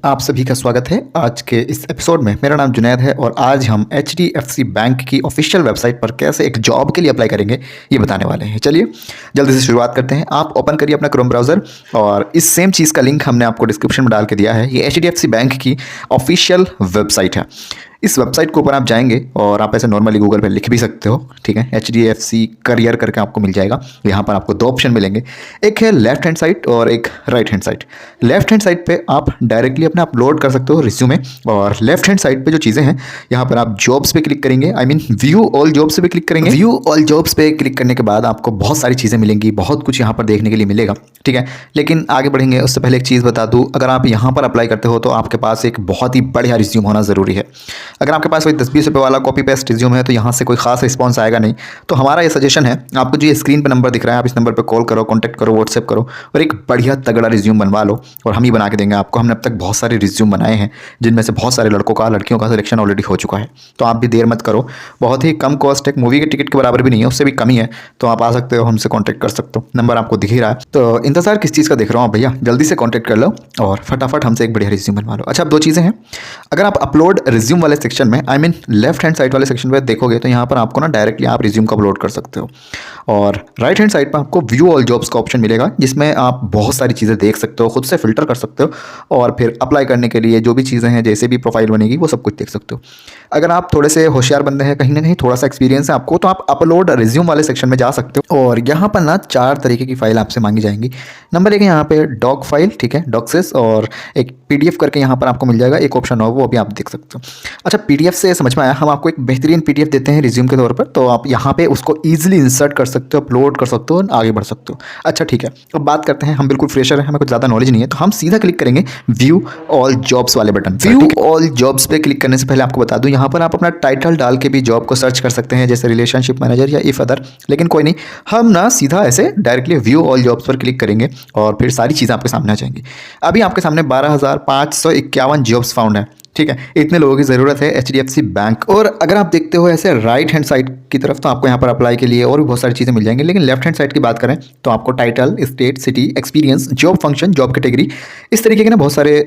आप सभी का स्वागत है आज के इस एपिसोड में। मेरा नाम जुनैद है और आज हम HDFC बैंक की ऑफिशियल वेबसाइट पर कैसे एक जॉब के लिए अप्लाई करेंगे ये बताने वाले हैं। चलिए जल्दी से शुरुआत करते हैं। आप ओपन करिए अपना क्रोम ब्राउज़र और इस सेम चीज़ का लिंक हमने आपको डिस्क्रिप्शन में डाल के दिया है। ये HDFC बैंक की ऑफिशियल वेबसाइट है। इस वेबसाइट के ऊपर आप जाएंगे और आप ऐसे नॉर्मली गूगल पे लिख भी सकते हो, ठीक है। HDFC करियर करके आपको मिल जाएगा। यहाँ पर आपको दो ऑप्शन मिलेंगे, एक है लेफ्ट हैंड साइड और एक right hand side. Left hand side पे आप डायरेक्टली अपना अपलोड कर सकते हो रिज्यूमे, और लेफ्ट हैंड साइड पे जो चीज़ें हैं यहाँ पर आप जॉब्स पे क्लिक करेंगे, I mean view all jobs पे क्लिक करेंगे। व्यू ऑल जॉब्स पे क्लिक करने के बाद आपको बहुत सारी चीज़ें मिलेंगी, बहुत कुछ यहाँ पर देखने के लिए मिलेगा, ठीक है। लेकिन आगे बढ़ेंगे उससे पहले एक चीज़ बता दूँ, अगर आप यहाँ पर अप्लाई करते हो तो आपके पास एक बहुत ही बढ़िया रिज्यूम होना ज़रूरी है। अगर आपके पास कोई 10-20 रुपये वाला कॉपी पेस्ट रिज्यूम है तो यहाँ से कोई खास रिस्पॉन्स आएगा नहीं। तो हमारा ये सजेशन है, आपको जो ये स्क्रीन पर नंबर दिख रहा है, आप इस नंबर पर कॉल करो, कॉन्टैक्ट करो, व्हाट्सएप करो और एक बढ़िया तगड़ा रिज्यूम बनवा लो और हम ही बना के देंगे आपको। हमने अब तक बहुत सारे रिज्यूम बनाए हैं जिनमें से बहुत सारे लड़कों का, लड़कियों का सिलेक्शन ऑलरेडी हो चुका है। तो आप भी देर मत करो, बहुत ही कम कॉस्ट है, मूवी के टिकट के बराबर भी नहीं है, उससे भी कम ही है। तो आप आ सकते हो, हमसे कॉन्टैक्ट कर सकते हो, नंबर आपको दिख ही रहा है। तो इंतजार किस चीज़ का देख रहा हूँ भैया, जल्दी से कॉन्टैक्ट कर लो और फटाफट हमसे एक बढ़िया रिज्यूम बनवा लो। अच्छा, अब दो चीज़ें हैं। अगर आप अपलोड रिज्यूम वाले सेक्शन में, I mean left hand side वाले सेक्शन पे देखोगे तो यहाँ पर आपको ना डायरेक्टली आप रिज्यूम को अपलोड कर सकते हो, और राइट हैंड साइड पर आपको व्यू ऑल जॉब्स का ऑप्शन मिलेगा जिसमें आप बहुत सारी चीज़ें देख सकते हो, खुद से फिल्टर कर सकते हो और फिर अप्लाई करने के लिए जो भी चीज़ें हैं, जैसे भी प्रोफाइल बनेगी वो सब कुछ देख सकते हो। अगर आप थोड़े से होशियार बंदे हैं, कहीं ना कहीं थोड़ा सा एक्सपीरियंस है आपको, तो आप अपलोड रिज्यूम वाले सेक्शन में जा सकते हो। और यहाँ पर ना 4 तरीके की फाइल आपसे मांगी जाएंगी। नंबर 1 है यहाँ पे डॉक फाइल, ठीक है, डॉक्सेस, और एक PDF करके यहाँ पर आपको मिल जाएगा, एक ऑप्शन हो वो भी आप देख सकते हो। अच्छा, PDF से समझ में आया, हम आपको एक बेहतरीन PDF देते हैं रिज्यूम के तौर पर, तो आप यहाँ पे उसको ईजिली इंसर्ट कर सकते हो, अपलोड कर सकते हो और आगे बढ़ सकते हो। अच्छा ठीक है, अब बात करते हैं, हम बिल्कुल फ्रेशर हैं, हमें कुछ ज़्यादा नॉलेज नहीं है, तो हम सीधा क्लिक करेंगे व्यू ऑल जॉब्स वाले बटन। व्यू ऑल जॉब्स पे क्लिक करने से पहले आपको बता दूं, यहाँ पर आप अपना टाइटल डाल के भी जॉब को सर्च कर सकते हैं, जैसे रिलेशनशिप मैनेजर या इफ अदर, लेकिन कोई नहीं, हम ना सीधा ऐसे डायरेक्टली व्यू ऑल जॉब्स पर क्लिक करेंगे और फिर सारी चीज़ें आपके सामने आ जाएंगी। अभी आपके सामने 12,551 जॉब्स फाउंड है, ठीक है। इतने लोगों की ज़रूरत है HDFC बैंक। और अगर आप देखते हो ऐसे राइट हैंड साइड की तरफ, तो आपको यहाँ पर अप्लाई के लिए और भी बहुत सारी चीज़ें मिल जाएंगी, लेकिन लेफ्ट हैंड साइड की बात करें तो आपको title, state, city, experience, job function, job category, इस तरीके के ना बहुत सारे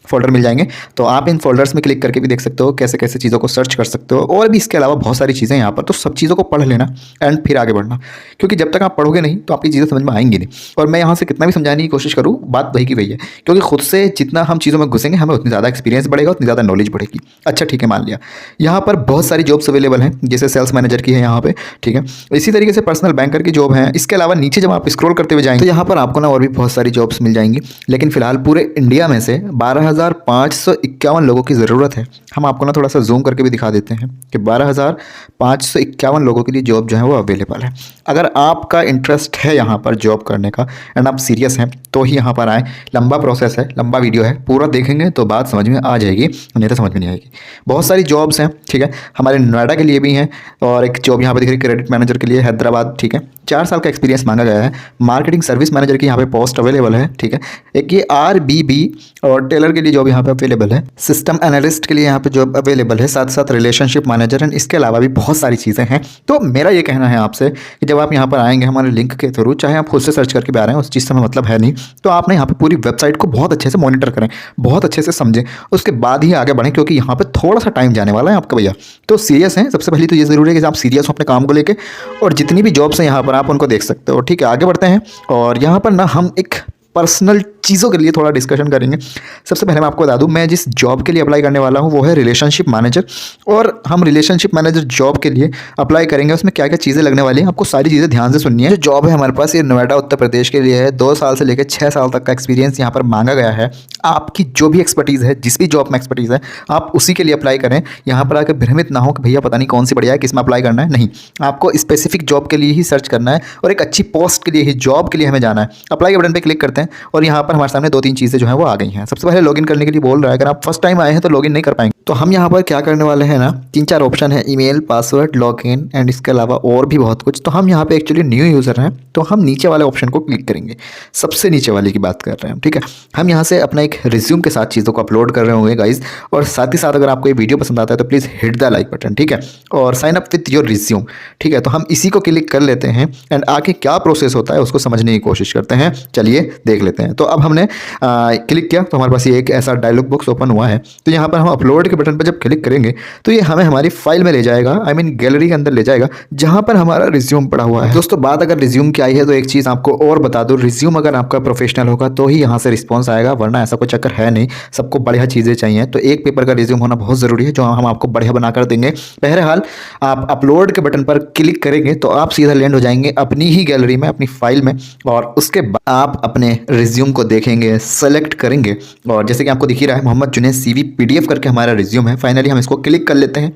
फोल्डर मिल जाएंगे। तो आप इन फोल्डर्स में क्लिक करके भी देख सकते हो कैसे कैसे चीज़ों को सर्च कर सकते हो, और भी इसके अलावा बहुत सारी चीज़ें यहाँ पर। तो सब चीज़ों को पढ़ लेना एंड फिर आगे बढ़ना, क्योंकि जब तक आप पढ़ोगे नहीं तो आपकी चीज़ें समझ में आएंगी नहीं। और मैं यहाँ से कितना भी समझाने की कोशिश करूँ, बात वही की वही है, क्योंकि खुद से जितना हम चीज़ों में घुसेंगे हमें उतनी ज़्यादा एक्सपीरियंस बढ़ेगा, उतनी ज़्यादा नॉलेज बढ़ेगी। अच्छा ठीक है, मान लिया यहाँ पर बहुत सारी जॉब्स अवेलेबल हैं, जैसे सेल्स मैनेजर की है यहाँ पे, ठीक है। इसी तरीके से पर्सनल बैंकर की जॉब है। इसके अलावा नीचे जब आप स्क्रॉल करते हुए जाएंगे तो यहाँ पर आपको ना और भी बहुत सारी जॉब्स मिल जाएंगी, लेकिन फिलहाल पूरे इंडिया में से 12,551 लोगों की ज़रूरत है। हम आपको ना थोड़ा सा जूम करके भी दिखा देते हैं कि 12,551 लोगों के लिए जॉब जो है वो अवेलेबल है। अगर आपका इंटरेस्ट है यहाँ पर जॉब करने का एंड आप सीरियस हैं तो ही यहाँ पर आएँ। लंबा प्रोसेस है, लंबा वीडियो है, पूरा देखेंगे तो बात समझ में आ जाएगी, नहीं तो समझ में नहीं आएगी। बहुत सारी जॉब्स हैं, ठीक है। हमारे नोएडा के लिए भी हैं, और एक जॉब यहाँ पे दिख रही है क्रेडिट मैनेजर के लिए, हैदराबाद, ठीक है। 4 साल का एक्सपीरियंस मांगा गया है। मार्केटिंग सर्विस मैनेजर की यहाँ पे पोस्ट अवेलेबल है, ठीक है। एक ये RBB और टेलर के लिए जॉब यहाँ पे अवेलेबल है। सिस्टम एनालिस्ट के लिए यहाँ पे जॉब अवेलेबल है, साथ साथ रिलेशनशिप मैनेजर एंड इसके अलावा भी बहुत सारी चीज़ें हैं। तो मेरा ये कहना है आपसे कि जब आप यहाँ पर आएंगे हमारे लिंक के थ्रू, चाहे आप खुद से सर्च करके भी आ रहे हैं, उस चीज़ से हमें मतलब है नहीं, तो आप ना यहाँ पे पूरी वेबसाइट को बहुत अच्छे से मॉनिटर करें, बहुत अच्छे से समझें, उसके बाद ही आगे बढ़ें, क्योंकि यहाँ पर थोड़ा सा टाइम जाने वाला है आपका भैया। तो सीरियस हैं, सबसे पहले तो ये ज़रूरी है कि आप सीरियस हो अपने काम को लेके, और जितनी भी जॉब्स हैं यहाँ पर आप उनको देख सकते हो, ठीक है। आगे बढ़ते हैं, और यहाँ पर ना हम एक पर्सनल चीज़ों के लिए थोड़ा डिस्कशन करेंगे। सबसे पहले मैं आपको बता दूं, मैं जिस जॉब के लिए अप्लाई करने वाला हूं वो है रिलेशनशिप मैनेजर, और हम रिलेशनशिप मैनेजर जॉब के लिए अप्लाई करेंगे। उसमें क्या क्या चीज़ें लगने वाली हैं आपको सारी चीज़ें ध्यान से सुननी है। जो जॉब है हमारे पास ये नोएडा उत्तर प्रदेश के लिए है। 2 साल से लेकर 6 साल तक का एक्सपीरियंस यहाँ पर मांगा गया है। आपकी जो भी एक्सपर्टीज़ है, जिस भी जॉब में एक्सपर्टीज़ है, आप उसी के लिए अप्लाई करें। यहाँ पर आकर भ्रमित ना हो कि भैया पता नहीं कौन सी बढ़िया है, किस में अप्लाई करना है। नहीं, आपको स्पेसिफिक जॉब के लिए ही सर्च करना है और एक अच्छी पोस्ट के लिए ही, जॉब के लिए हमें जाना है। अप्लाई के बटन पर क्लिक करते हैं और यहाँ पर हमारे सामने 2-3 चीज़ें जो हैं वो आ गई हैं। सबसे पहले लॉगिन करने के लिए बोल रहा है, अगर आप फर्स्ट टाइम आए हैं तो लॉगिन नहीं कर पाएंगे। तो हम यहाँ पर क्या करने वाले हैं ना, 3-4 ऑप्शन है, ईमेल, पासवर्ड, लॉगिन एंड इसके अलावा और भी बहुत कुछ। तो हम यहाँ पे एक्चुअली न्यू यूज़र हैं, तो हम नीचे वाले ऑप्शन को क्लिक करेंगे। सबसे नीचे वाले की बात कर रहे हैं, ठीक है। हम यहाँ से अपना एक रिज्यूम के साथ चीज़ों को अपलोड कर रहे होंगे गाइज, और साथ ही साथ अगर आपको ये वीडियो पसंद आता है तो please hit the like button, ठीक है, और sign up with your resume, ठीक है। तो हम इसी को क्लिक कर लेते हैं एंड आगे क्या प्रोसेस होता है उसको समझने की कोशिश करते हैं। चलिए देख लेते हैं। तो अब हमने क्लिक किया तो हमारे पास ये एक ऐसा डायलॉग बॉक्स ओपन हुआ है। तो यहाँ पर हम अपलोड के बटन पर जब क्लिक करेंगे तो ये हमें हमारी फाइल में ले जाएगा, आई मीन गैलरी के अंदर ले जाएगा, जहाँ पर हमारा रिज्यूम पड़ा हुआ है। दोस्तों बात अगर रिज्यूम की आई है तो एक चीज़ आपको और बता दूँ, रिज्यूम अगर आपका प्रोफेशनल होगा तो ही यहाँ से रिस्पॉन्स आएगा, वरना ऐसा कोई चक्कर है नहीं। सबको बढ़िया चीज़ें चाहिए, तो एक पेपर का रिज्यूम होना बहुत ज़रूरी है जो हम आपको बढ़िया बना कर देंगे। बहरहाल आप अपलोड के बटन पर क्लिक करेंगे तो आप सीधा लैंड हो जाएंगे अपनी ही गैलरी में, अपनी फाइल में, और उसके बाद आप अपने रिज्यूम को देखेंगे, सेलेक्ट करेंगे, और जैसे कि आपको दिख ही रहा है मोहम्मद जुनैद CV PDF करके हमारा रिज्यूम है। फाइनली हम इसको क्लिक कर लेते हैं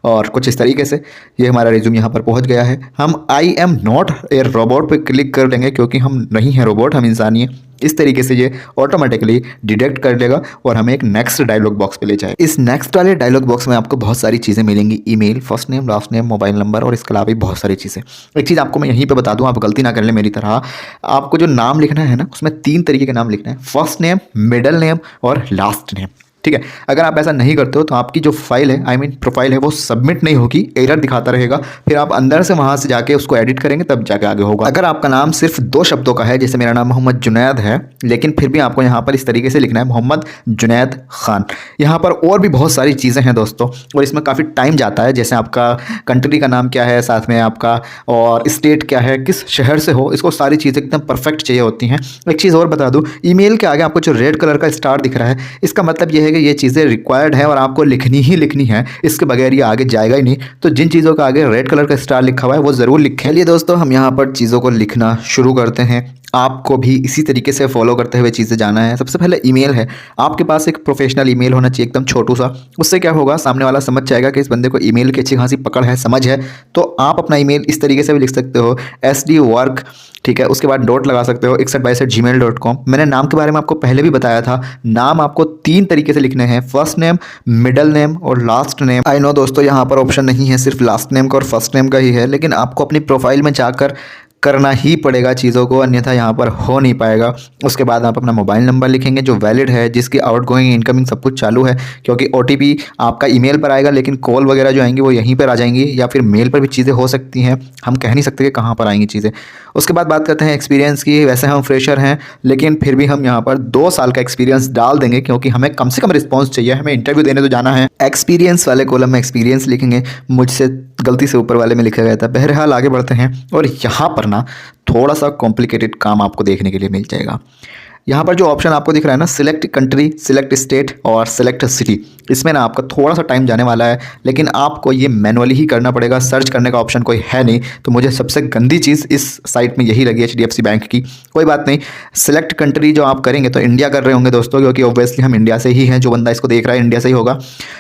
और कुछ इस तरीके से ये हमारा रिज्यूम यहाँ पर पहुँच गया है। हम I am not a robot पे क्लिक कर देंगे क्योंकि हम नहीं हैं रोबोट, हम इंसान ही हैं। इस तरीके से ये ऑटोमेटिकली डिटेक्ट कर लेगा और हमें एक नेक्स्ट डायलॉग बॉक्स पे ले जाए। इस नेक्स्ट वाले डायलॉग बॉक्स में आपको बहुत सारी चीज़ें मिलेंगी, email, first name, last name, mobile number, और इसके अलावा भी बहुत सारी चीज़ें। एक चीज़ आपको मैं यहीं पे बता दूं, आप गलती ना कर लें मेरी तरह। आपको जो नाम लिखना है ना, उसमें 3 तरीके के नाम लिखना है, फर्स्ट नेम, मिडल नेम और लास्ट नेम। ठीक है, अगर आप ऐसा नहीं करते हो तो आपकी जो फाइल है, आई मीन प्रोफाइल है, वो सबमिट नहीं होगी, एरर दिखाता रहेगा। फिर आप अंदर से वहाँ से जाके उसको एडिट करेंगे तब जाके आगे होगा। अगर आपका नाम सिर्फ 2 शब्दों का है, जैसे मेरा नाम मोहम्मद जुनैद है, लेकिन फिर भी आपको यहाँ पर इस तरीके से लिखना है मोहम्मद जुनैद खान। यहाँ पर और भी बहुत सारी चीज़ें हैं दोस्तों, और इसमें काफ़ी टाइम जाता है। जैसे आपका कंट्री का नाम क्या है, साथ में आपका और स्टेट क्या है, किस शहर से हो, इसको सारी चीज़ें एकदम परफेक्ट चाहिए होती हैं। एक चीज़ और बता दूँ, ईमेल के आगे आपको जो रेड कलर का स्टार दिख रहा है, इसका मतलब ये है कि ये चीज़ें रिक्वायर्ड है और आपको लिखनी ही लिखनी है, इसके बगैर ये आगे जाएगा ही नहीं। तो जिन चीज़ों का आगे रेड कलर का स्टार लिखा हुआ है वो ज़रूर लिखें। चलिए दोस्तों, हम यहाँ पर चीज़ों को लिखना शुरू करते हैं। आपको भी इसी तरीके से फॉलो करते हुए चीज़ें जाना है। सबसे पहले ईमेल है, आपके पास एक प्रोफेशनल ईमेल होना चाहिए, एकदम छोटू सा। उससे क्या होगा, सामने वाला समझ जाएगा कि इस बंदे को ईमेल की अच्छी खासी पकड़ है, समझ है। तो आप अपना ईमेल इस तरीके से भी लिख सकते हो, SD वर्क, ठीक है। उसके बाद डॉट लगा सकते हो 6162@gmail.com। मैंने नाम के बारे में आपको पहले भी बताया था। नाम आपको 3 तरीके से लिखने हैं, फर्स्ट नेम, मिडल नेम और लास्ट नेम। आई नो दोस्तों, यहाँ पर ऑप्शन नहीं है, सिर्फ लास्ट नेम का और फर्स्ट नेम का ही है, लेकिन आपको अपनी प्रोफाइल में जाकर करना ही पड़ेगा चीज़ों को, अन्यथा यहाँ पर हो नहीं पाएगा। उसके बाद आप अपना मोबाइल नंबर लिखेंगे जो वैलिड है, जिसकी आउटगोइंग इनकमिंग सब कुछ चालू है, क्योंकि OTP आपका ईमेल पर आएगा, लेकिन कॉल वगैरह जो आएंगी वो यहीं पर आ जाएंगी, या फिर मेल पर भी चीज़ें हो सकती हैं, हम कह नहीं सकते कि कहाँ पर आएंगी चीज़ें। उसके बाद बात करते हैं एक्सपीरियंस की। वैसे हम फ्रेशर हैं, लेकिन फिर भी हम यहाँ पर 2 साल का एक्सपीरियंस डाल देंगे, क्योंकि हमें कम से कम रिस्पॉन्स चाहिए, हमें इंटरव्यू देने तो जाना है। एक्सपीरियंस वाले कॉलम में एक्सपीरियंस लिखेंगे, मुझसे गलती से ऊपर वाले में लिखा गया था। बहरहाल आगे बढ़ते हैं, और यहाँ पर ना थोड़ा सा कॉम्प्लिकेटेड काम आपको देखने के लिए मिल जाएगा। यहाँ पर जो ऑप्शन आपको दिख रहा है ना, सिलेक्ट कंट्री, सिलेक्ट स्टेट और सिलेक्ट सिटी, इसमें ना आपका थोड़ा सा टाइम जाने वाला है, लेकिन आपको ये मैनुअली ही करना पड़ेगा। सर्च करने का ऑप्शन कोई है नहीं, तो मुझे सबसे गंदी चीज़ इस साइट में यही लगी HDFC बैंक की। कोई बात नहीं, सिलेक्ट कंट्री जो आप करेंगे तो इंडिया कर रहे होंगे दोस्तों, क्योंकि ऑब्वियसली हम इंडिया से ही हैं, जो बंदा इसको देख रहा है इंडिया से ही होगा।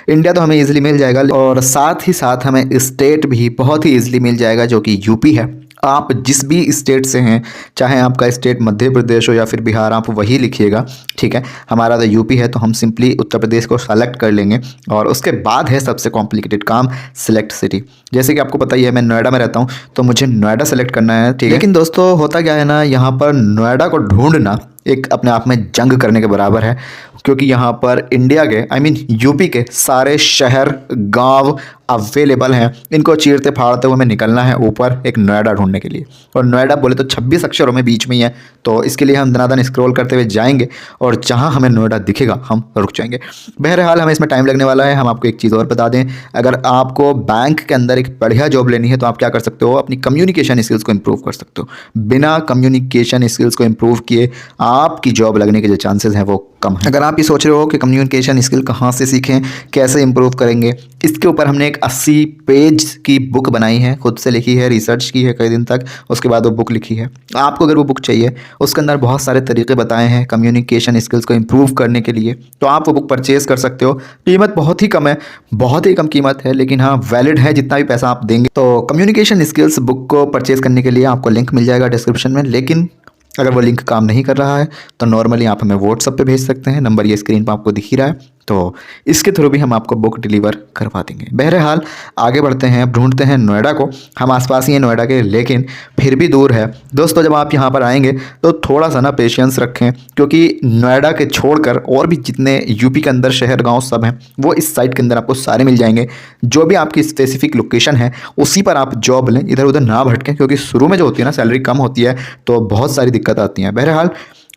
इंडिया तो हमें ईजिली मिल जाएगा, और साथ ही साथ हमें स्टेट भी बहुत ही ईजिली मिल जाएगा, जो कि UP है। आप जिस भी स्टेट से हैं, चाहे आपका स्टेट मध्य प्रदेश हो या फिर बिहार, आप वही लिखिएगा, ठीक है। हमारा तो UP है, तो हम सिंपली उत्तर प्रदेश को सेलेक्ट कर लेंगे, और उसके बाद है सबसे कॉम्प्लिकेटेड काम, सिलेक्ट सिटी। जैसे कि आपको पता ही है, मैं नोएडा में रहता हूँ, तो मुझे नोएडा सेलेक्ट करना है, ठीक है। लेकिन दोस्तों होता क्या है ना, यहाँ पर नोएडा को ढूंढना एक अपने आप में जंग करने के बराबर है, क्योंकि यहाँ पर इंडिया के, आई मीन UP के सारे शहर गांव अवेलेबल हैं। इनको चीरते फाड़ते हुए हमें निकलना है ऊपर एक नोएडा ढूंढने के लिए, और नोएडा बोले तो 26 अक्षरों में बीच में ही है। तो इसके लिए हम दनादन स्क्रॉल करते हुए जाएंगे, और जहाँ हमें नोएडा दिखेगा हम रुक जाएंगे। बहरहाल हमें इसमें टाइम लगने वाला है। हम आपको एक चीज़ और बता दें, अगर आपको बैंक के अंदर एक बढ़िया जॉब लेनी है तो आप क्या कर सकते हो, अपनी कम्युनिकेशन स्किल्स को इम्प्रूव कर सकते हो। बिना कम्युनिकेशन स्किल्स को इम्प्रूव किए आपकी जॉब लगने के जो चांसेस हैं वो कम है। अगर आप ये सोच रहे हो कि कम्युनिकेशन स्किल कहाँ से सीखें, कैसे इंप्रूव करेंगे, इसके ऊपर हमने एक 80 पेज की बुक बनाई है, खुद से लिखी है, रिसर्च की है कई दिन तक, उसके बाद वो बुक लिखी है। आपको अगर वो बुक चाहिए, उसके अंदर बहुत सारे तरीके बताए हैं कम्युनिकेशन स्किल्स को इम्प्रूव करने के लिए, तो आप वो बुक परचेज़ कर सकते हो। कीमत बहुत ही कम है, बहुत ही कम कीमत है, लेकिन हाँ वैलिड है, जितना भी पैसा आप देंगे। तो कम्युनिकेशन स्किल्स बुक को परचेज़ करने के लिए आपको लिंक मिल जाएगा डिस्क्रिप्शन में, लेकिन अगर वो लिंक काम नहीं कर रहा है तो नॉर्मली आप हमें व्हाट्सएप पे भेज सकते हैं, नंबर ये स्क्रीन पर आपको दिख ही रहा है, तो इसके थ्रू भी हम आपको बुक डिलीवर करवा देंगे। बहरहाल आगे बढ़ते हैं, ढूंढते हैं नोएडा को। हम आसपास ही हैं नोएडा के, लेकिन फिर भी दूर है दोस्तों। जब आप यहाँ पर आएंगे तो थोड़ा सा ना पेशेंस रखें, क्योंकि नोएडा के छोड़कर और भी जितने UP के अंदर शहर गाँव सब हैं, वो इस साइट के अंदर आपको सारे मिल जाएंगे। जो भी आपकी स्पेसिफिक लोकेशन है उसी पर आप जॉब लें, इधर उधर ना भटकें, क्योंकि शुरू में जो होती है ना सैलरी कम होती है, तो बहुत सारी दिक्कत आती हैं। बहरहाल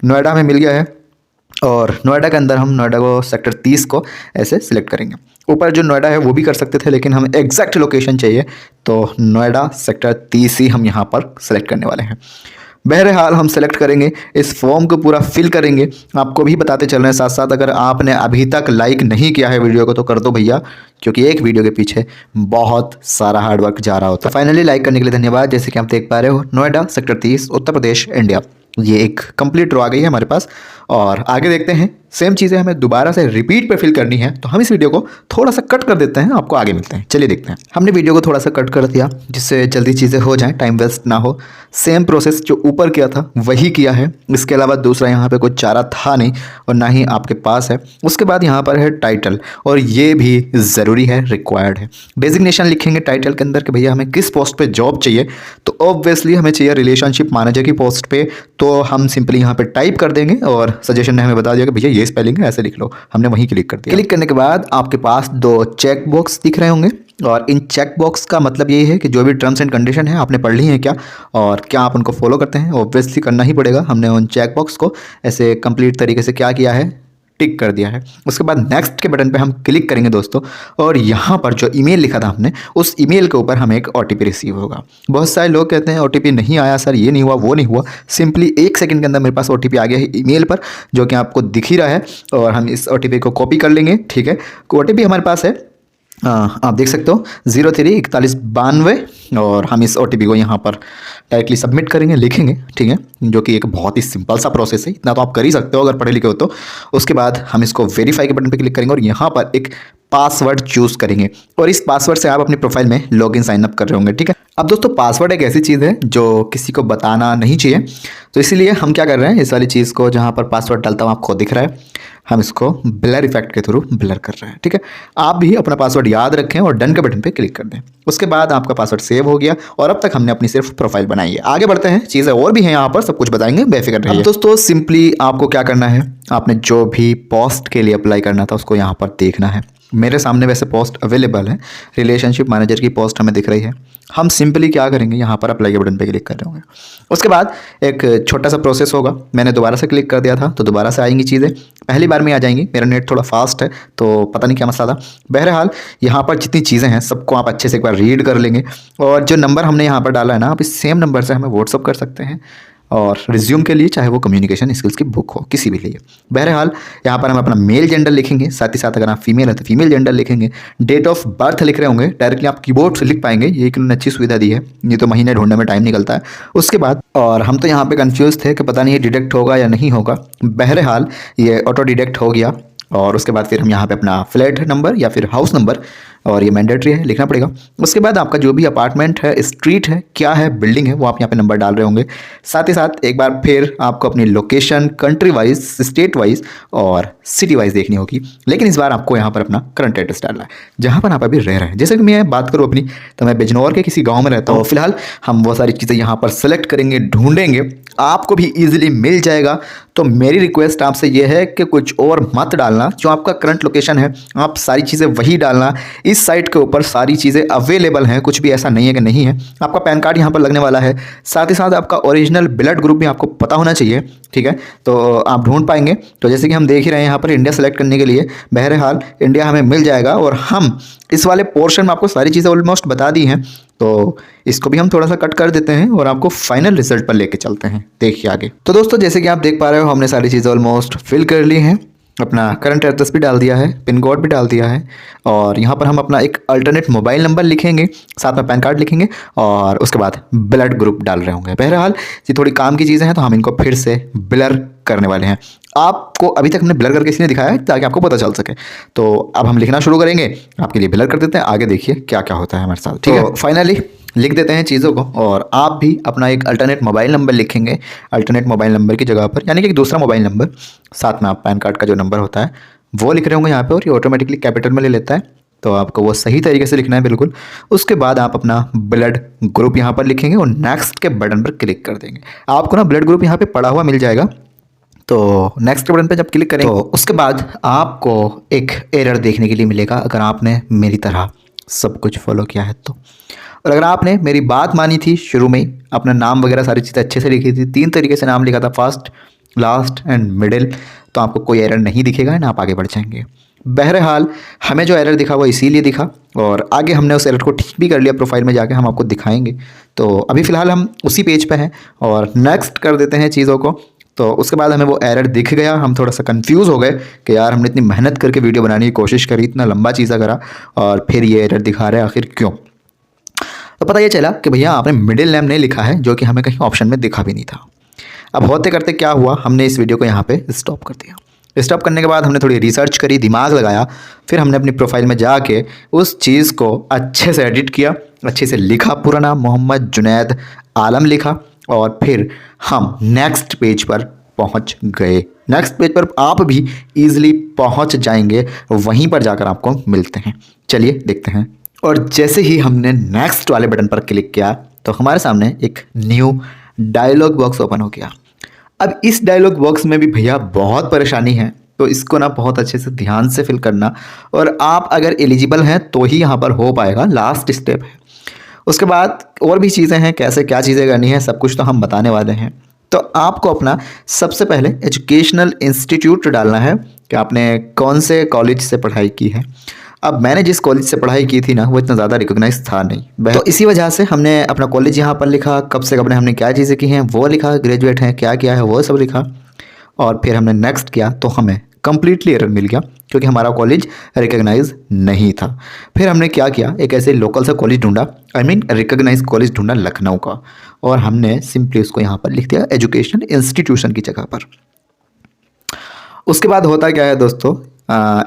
नोएडा हमें मिल गया है और नोएडा के अंदर हम नोएडा को सेक्टर 30 को ऐसे सिलेक्ट करेंगे। ऊपर जो नोएडा है वो भी कर सकते थे, लेकिन हमें एग्जैक्ट लोकेशन चाहिए, तो नोएडा सेक्टर 30 ही हम यहाँ पर सेलेक्ट करने वाले हैं। बहरहाल हम सेलेक्ट करेंगे, इस फॉर्म को पूरा फिल करेंगे। आपको भी बताते चल रहे हैं साथ साथ, अगर आपने अभी तक लाइक नहीं किया है वीडियो को तो कर दो भैया, क्योंकि एक वीडियो के पीछे बहुत सारा हार्डवर्क जा रहा होता है। फाइनली लाइक करने के लिए धन्यवाद। जैसे कि आप देख पा रहे हो, नोएडा सेक्टर 30 उत्तर प्रदेश इंडिया, ये एक कंप्लीट रो आ गई है हमारे पास। और आगे देखते हैं, सेम चीज़ें हमें दोबारा से रिपीट पे फिल करनी है, तो हम इस वीडियो को थोड़ा सा कट कर देते हैं, आपको आगे मिलते हैं। चलिए देखते हैं। हमने वीडियो को थोड़ा सा कट कर दिया जिससे जल्दी चीज़ें हो जाएं, टाइम वेस्ट ना हो। सेम प्रोसेस जो ऊपर किया था वही किया है, इसके अलावा दूसरा यहाँ पे कुछ चारा था नहीं और ना ही आपके पास है। उसके बाद यहाँ पर है टाइटल, और ये भी ज़रूरी है, रिक्वायर्ड है। डेजिग्नेशन लिखेंगे टाइटल के अंदर कि भैया हमें किस पोस्ट पे जॉब चाहिए, तो ऑब्वियसली हमें चाहिए रिलेशनशिप मैनेजर की पोस्ट पे, तो हम सिंपली यहाँ पे टाइप कर देंगे और सजेशन ने हमें बता दिया कि भैया ये स्पेलिंग है, ऐसे लिख लो। हमने वहीं क्लिक कर दिया। क्लिक करने के बाद आपके पास 2 चेक बॉक्स दिख रहे होंगे, और इन चेक बॉक्स का मतलब ये है कि जो भी टर्म्स एंड कंडीशन है आपने पढ़ ली हैं क्या, और क्या आप उनको फॉलो करते हैं। ऑब्वियसली करना ही पड़ेगा। हमने उन चेक बॉक्स को ऐसे कंप्लीट तरीके से क्या किया है, टिक कर दिया है। उसके बाद नेक्स्ट के बटन पे हम क्लिक करेंगे दोस्तों, और यहाँ पर जो ईमेल लिखा था हमने, उस ईमेल के ऊपर हमें एक ओटीपी रिसीव होगा। बहुत सारे लोग कहते हैं ओटीपी नहीं आया सर, ये नहीं हुआ वो नहीं हुआ। सिंपली 1 सेकंड के अंदर मेरे पास ओटीपी आ गया है ईमेल पर, जो कि आपको दिख ही रहा है, और हम इस ओटीपी को कॉपी कर लेंगे। ठीक है, ओटीपी हमारे पास है, आप देख सकते हो 034192, और हम इस ओटीपी को यहाँ पर डायरेक्टली सबमिट करेंगे, लिखेंगे। ठीक है, जो कि एक बहुत ही सिंपल सा प्रोसेस है, इतना तो आप कर ही सकते हो अगर पढ़े लिखे हो तो। उसके बाद हम इसको वेरीफाई के बटन पे क्लिक करेंगे और यहाँ पर एक पासवर्ड चूज़ करेंगे, और इस पासवर्ड से आप अपनी प्रोफाइल में लॉगिन साइन अप कर रहे होंगे। ठीक है, अब दोस्तों पासवर्ड एक ऐसी चीज़ है जो किसी को बताना नहीं चाहिए, तो इसीलिए हम क्या कर रहे हैं, इस वाली चीज़ को जहाँ पर पासवर्ड डालता हूँ आपको दिख रहा है, हम इसको ब्लर इफेक्ट के थ्रू ब्लर कर रहे हैं। ठीक है, आप भी अपना पासवर्ड याद रखें और डन के बटन पे क्लिक कर दें। उसके बाद आपका पासवर्ड सेव हो गया, और अब तक हमने अपनी सिर्फ प्रोफाइल बनाई है। आगे बढ़ते हैं, चीज़ें और भी हैं यहाँ पर, सब कुछ बताएंगे, बेफिक्र रहिए। अब दोस्तों सिंपली आपको क्या करना है, आपने जो भी पोस्ट के लिए अप्लाई करना था उसको यहाँ पर देखना है। मेरे सामने वैसे पोस्ट अवेलेबल है, रिलेशनशिप मैनेजर की पोस्ट हमें दिख रही है। हम सिंपली क्या करेंगे, यहाँ पर अप्लाई के बटन पे क्लिक कर रहे होंगे। उसके बाद एक छोटा सा प्रोसेस होगा, मैंने दोबारा से क्लिक कर दिया था तो दोबारा से आएंगी चीज़ें, पहली बार में आ जाएंगी। मेरा नेट थोड़ा फास्ट है तो पता नहीं क्या मसला था। बहरहाल यहाँ पर जितनी चीज़ें हैं सबको आप अच्छे से एक बार रीड कर लेंगे, और जो नंबर हमने यहाँ पर डाला है ना, आप इस सेम नंबर से हमें व्हाट्सअप कर सकते हैं, और रिज्यूम के लिए चाहे वो कम्युनिकेशन स्किल्स की बुक हो, किसी भी लिए। बहरहाल यहाँ पर हम अपना मेल जेंडर लिखेंगे, साथ ही साथ अगर आप फीमेल है तो फीमेल जेंडर लिखेंगे। डेट ऑफ बर्थ लिख रहे होंगे, डायरेक्टली आप कीबोर्ड से लिख पाएंगे, ये एक उन्होंने अच्छी सुविधा दी है, ये तो महीने ढूंढने में टाइम निकलता है। उसके बाद, और हम तो यहाँ पे कंफ्यूज थे कि पता नहीं ये डिटेक्ट होगा या नहीं होगा, बहरहाल ये ऑटो डिटेक्ट हो गया। और उसके बाद फिर हम यहाँ पे अपना फ्लैट नंबर या फिर हाउस नंबर, और ये मैंडेटरी है, लिखना पड़ेगा। उसके बाद आपका जो भी अपार्टमेंट है, स्ट्रीट है, क्या है, बिल्डिंग है, वो आप यहाँ पे नंबर डाल रहे होंगे। साथ ही साथ एक बार फिर आपको अपनी location country wise, state wise और सिटी वाइज देखनी होगी, लेकिन इस बार आपको यहाँ पर अपना करंट एड्रेस डालना है, जहाँ पर आप अभी रह रहे हैं। जैसे कि मैं बात करूँ अपनी, तो मैं बिजनौर के किसी गाँव में रहता हूँ। फिलहाल हम वो सारी चीज़ें यहाँ पर सेलेक्ट करेंगे, ढूंढेंगे, आपको भी ईजिली मिल जाएगा। तो मेरी रिक्वेस्ट आपसे ये है कि कुछ और मत डालना, जो आपका करंट लोकेशन है आप सारी चीज़ें वही डालना। इस साइट के ऊपर सारी चीज़ें अवेलेबल हैं, कुछ भी ऐसा नहीं है कि नहीं है। आपका पैन कार्ड यहाँ पर लगने वाला है, साथ ही साथ आपका ओरिजिनल ब्लड ग्रुप भी आपको पता होना चाहिए। ठीक है, तो आप ढूंढ पाएंगे। तो जैसे कि हम देख ही रहे हैं यहाँ पर इंडिया सेलेक्ट करने के लिए, बहरहाल इंडिया हमें मिल जाएगा, और हम इस वाले पोर्शन में आपको सारी चीज़ें ऑलमोस्ट बता दी हैं, तो इसको भी हम थोड़ा सा कट कर देते हैं और आपको फाइनल रिजल्ट पर लेके चलते हैं। देखिए आगे। तो दोस्तों जैसे कि आप देख पा रहे हो, हमने सारी चीज़ें ऑलमोस्ट फिल कर ली हैं, अपना करंट एड्रेस भी डाल दिया है, पिन कोड भी डाल दिया है, और यहाँ पर हम अपना एक अल्टरनेट मोबाइल नंबर लिखेंगे, साथ में पैन कार्ड लिखेंगे, और उसके बाद ब्लड ग्रुप डाल रहे होंगे। बहरहाल ये थोड़ी काम की चीज़ें हैं, तो हम इनको फिर से ब्लर करने वाले हैं। आपको अभी तक हमने ब्लर करके इसलिए दिखाया है ताकि आपको पता चल सके। तो अब हम लिखना शुरू करेंगे, आपके लिए ब्लर कर देते हैं, आगे देखिए क्या क्या होता है हमारे साथ। ठीक है, फाइनली लिख देते हैं चीज़ों को, और आप भी अपना एक अल्टरनेट मोबाइल नंबर लिखेंगे। अल्टरनेट मोबाइल नंबर की जगह पर, यानी कि एक दूसरा मोबाइल नंबर, साथ में आप पैन कार्ड का जो नंबर होता है वो लिख रहे होंगे यहाँ पे, और ये ऑटोमेटिकली कैपिटल में ले लेता है, तो आपको वो सही तरीके से लिखना है बिल्कुल। उसके बाद आप अपना ब्लड ग्रुप यहाँ पर लिखेंगे और नेक्स्ट के बटन पर क्लिक कर देंगे। आपको ना ब्लड ग्रुप यहाँ पर पड़ा हुआ मिल जाएगा, तो नेक्स्ट बटन पे जब क्लिक करेंगे तो उसके बाद आपको एक एरर देखने के लिए मिलेगा, अगर आपने मेरी तरह सब कुछ फॉलो किया है तो। और अगर आपने मेरी बात मानी थी, शुरू में ही अपना नाम वगैरह सारी चीज़ें अच्छे से लिखी थी, 3 तरीके से नाम लिखा था, फर्स्ट लास्ट एंड मिडिल तो आपको कोई एरर नहीं दिखेगा एंड आप आगे बढ़ जाएंगे। बहरहाल हमें जो एरर दिखा वो इसीलिए दिखा और आगे हमने उस एरर को ठीक भी कर लिया, प्रोफाइल में जाके हम आपको दिखाएंगे। तो अभी फ़िलहाल हम उसी पेज पे हैं और नेक्स्ट कर देते हैं चीज़ों को। तो उसके बाद हमें वो एरर दिख गया, हम थोड़ा सा कंफ्यूज हो गए कि यार हमने इतनी मेहनत करके वीडियो बनाने की कोशिश करी, इतना लंबा चीज़ा करा और फिर ये एरर दिखा रहा है, आखिर क्यों। तो पता ये चला कि भैया आपने मिडिल नेम नहीं लिखा है, जो कि हमें कहीं ऑप्शन में दिखा भी नहीं था। अब होते करते क्या हुआ, हमने इस वीडियो को यहाँ पे स्टॉप कर दिया। स्टॉप करने के बाद हमने थोड़ी रिसर्च करी, दिमाग लगाया, फिर हमने अपनी प्रोफाइल में जाके उस चीज़ को अच्छे से एडिट किया, अच्छे से लिखा, पूरा नाम मोहम्मद जुनैद आलम लिखा और फिर हम नेक्स्ट पेज पर पहुंच गए। नेक्स्ट पेज पर आप भी ईजिली पहुंच जाएंगे, वहीं पर जाकर आपको मिलते हैं। चलिए देखते हैं। और जैसे ही हमने नेक्स्ट वाले बटन पर क्लिक किया तो हमारे सामने एक न्यू डायलॉग बॉक्स ओपन हो गया। अब इस डायलॉग बॉक्स में भी भैया बहुत परेशानी है, तो इसको ना बहुत अच्छे से ध्यान से फिल करना और आप अगर एलिजिबल हैं तो ही यहाँ पर हो पाएगा, लास्ट स्टेप है। उसके बाद और भी चीज़ें हैं, कैसे क्या चीज़ें करनी है सब कुछ तो हम बताने वाले हैं। तो आपको अपना सबसे पहले एजुकेशनल इंस्टीट्यूट डालना है कि आपने कौन से कॉलेज से पढ़ाई की है। अब मैंने जिस कॉलेज से पढ़ाई की थी ना वो इतना ज़्यादा रिकॉग्नाइज था नहीं, तो इसी वजह से हमने अपना कॉलेज यहाँ पर लिखा, कब से कब ने हमने क्या चीज़ें की हैं वो लिखा, ग्रेजुएट हैं क्या किया है वो सब लिखा और फिर हमने नेक्स्ट किया तो हमें कम्प्लीटली एरर मिल गया क्योंकि हमारा कॉलेज रिकॉग्नाइज नहीं था। फिर हमने क्या किया, एक ऐसे लोकल सा कॉलेज ढूंढा, आई मीन रिकॉग्नाइज कॉलेज ढूंढा लखनऊ का, और हमने सिंपली उसको यहाँ पर लिख दिया एजुकेशनल इंस्टीट्यूशन की जगह पर। उसके बाद होता क्या है दोस्तों,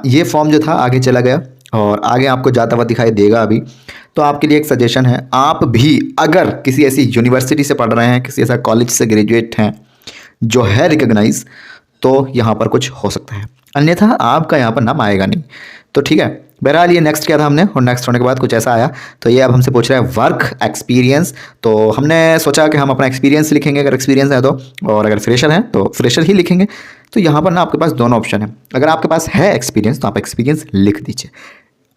ये फॉर्म जो था आगे चला गया और आगे आपको जाता हुआ दिखाई देगा अभी। तो आपके लिए एक सजेशन है, आप भी अगर किसी ऐसी यूनिवर्सिटी से पढ़ रहे हैं, किसी ऐसा कॉलेज से ग्रेजुएट हैं जो है रिकॉग्नाइज, तो यहाँ पर कुछ हो सकता है, अन्यथा आपका यहाँ पर नाम आएगा नहीं। तो ठीक है, बहरहाल ये नेक्स्ट किया था हमने और नेक्स्ट होने के बाद कुछ ऐसा आया। तो ये अब हमसे पूछ रहा है वर्क एक्सपीरियंस, तो हमने सोचा कि हम अपना एक्सपीरियंस लिखेंगे अगर एक्सपीरियंस है तो, और अगर फ्रेशर है तो फ्रेशर ही लिखेंगे। तो यहाँ पर ना आपके पास दोनों ऑप्शन है, अगर आपके पास है एक्सपीरियंस तो आप एक्सपीरियंस लिख दीजिए।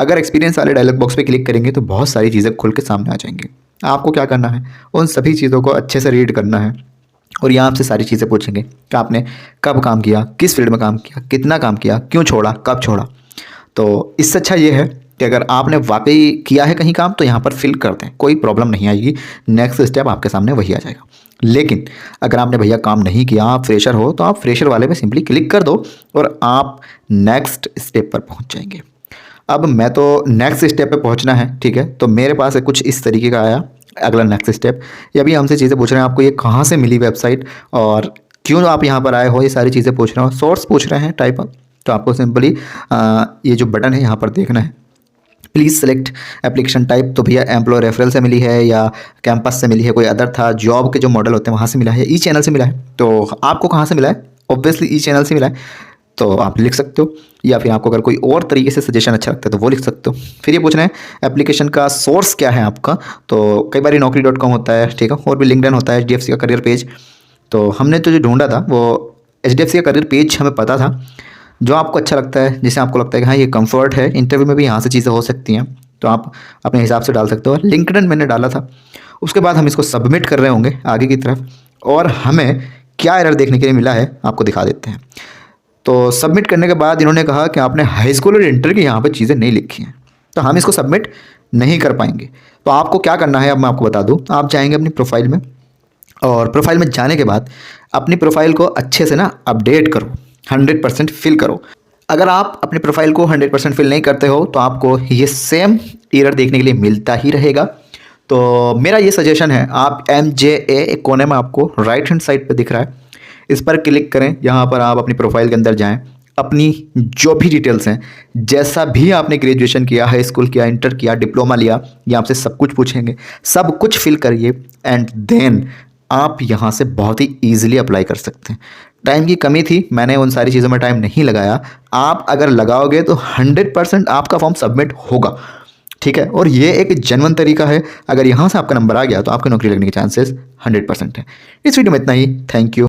अगर एक्सपीरियंस वाले डायलॉग बॉक्स पे क्लिक करेंगे तो बहुत सारी चीज़ें खुल के सामने आ जाएंगी। आपको क्या करना है, उन सभी चीज़ों को अच्छे से रीड करना है और यहाँ आपसे सारी चीज़ें पूछेंगे कि आपने कब काम किया, किस फील्ड में काम किया, कितना काम किया, क्यों छोड़ा, कब छोड़ा। तो इससे अच्छा ये है कि अगर आपने वाकई किया है कहीं काम तो यहाँ पर फिल कर दें, कोई प्रॉब्लम नहीं आएगी, नेक्स्ट स्टेप आपके सामने वही आ जाएगा। लेकिन अगर आपने भैया काम नहीं किया, आप फ्रेशर हो, तो आप फ्रेशर वाले पे सिंपली क्लिक कर दो और आप नेक्स्ट स्टेप पर पहुँच जाएंगे। अब मैं तो नेक्स्ट स्टेप पे पहुंचना है, ठीक है, तो मेरे पास कुछ इस तरीके का आया अगला नेक्स्ट स्टेप। ये अभी हमसे चीज़ें पूछ रहे हैं, आपको ये कहाँ से मिली वेबसाइट और क्यों आप यहाँ पर आए हो, ये सारी चीज़ें पूछ रहे हो, सोर्स पूछ रहे हैं टाइप। तो आपको सिंपली ये जो बटन है यहाँ पर देखना है, प्लीज़ सेलेक्ट एप्लीकेशन टाइप। तो भैया एम्प्लॉय रेफरल से मिली है या कैंपस से मिली है, कोई अदर था, जॉब के जो मॉडल होते हैं वहाँ से मिला है, ई चैनल से मिला है। तो आपको कहाँ से मिला है, ऑब्वियसली ई चैनल से मिला है, तो आप लिख सकते हो। या फिर आपको अगर कोई और तरीके से सजेशन अच्छा लगता है तो वो लिख सकते हो। फिर ये पूछ रहे हैं एप्लीकेशन का सोर्स क्या है आपका, तो कई बार Naukri.com होता है, ठीक है, और भी लिंक्डइन होता है, HDFC का करियर पेज। तो हमने तो जो ढूंढा था वो HDFC का करियर पेज हमें पता था। जो आपको अच्छा लगता है, जिसे आपको लगता है कि हाँ ये कंफर्ट है, इंटरव्यू में भी यहाँ से चीज़ें हो सकती हैं, तो आप अपने हिसाब से डाल सकते हो। लिंक्डइन मैंने डाला था। उसके बाद हम इसको सबमिट कर रहे होंगे आगे की तरफ और हमें क्या एरर देखने के लिए मिला है आपको दिखा देते हैं। तो सबमिट करने के बाद इन्होंने कहा कि आपने हाई स्कूल और इंटर की यहाँ पर चीज़ें नहीं लिखी हैं, तो हम इसको सबमिट नहीं कर पाएंगे। तो आपको क्या करना है अब मैं आपको बता दूँ, आप जाएंगे अपनी प्रोफाइल में और प्रोफाइल में जाने के बाद अपनी प्रोफाइल को अच्छे से ना अपडेट करो, 100% फिल करो। अगर आप अपनी प्रोफाइल को 100% फिल नहीं करते हो तो आपको ये सेम एरर देखने के लिए मिलता ही रहेगा। तो मेरा ये सजेशन है, आप MJA एक कोने में आपको राइट हैंड साइड पे दिख रहा है, इस पर क्लिक करें। यहाँ पर आप अपनी प्रोफाइल के अंदर जाएं, अपनी जो भी डिटेल्स हैं, जैसा भी आपने ग्रेजुएशन किया, हाई स्कूल किया, इंटर किया, डिप्लोमा लिया, ये आपसे सब कुछ पूछेंगे, सब कुछ फिल करिए एंड देन आप यहाँ से बहुत ही ईजिली अप्लाई कर सकते हैं। टाइम की कमी थी, मैंने उन सारी चीज़ों में टाइम नहीं लगाया। आप अगर लगाओगे तो 100% आपका फॉर्म सबमिट होगा, ठीक है। और ये एक जेन्युइन तरीका है, अगर यहाँ से आपका नंबर आ गया तो आपकी नौकरी लगने के चांसेस 100% है। इस वीडियो में इतना ही, थैंक यू।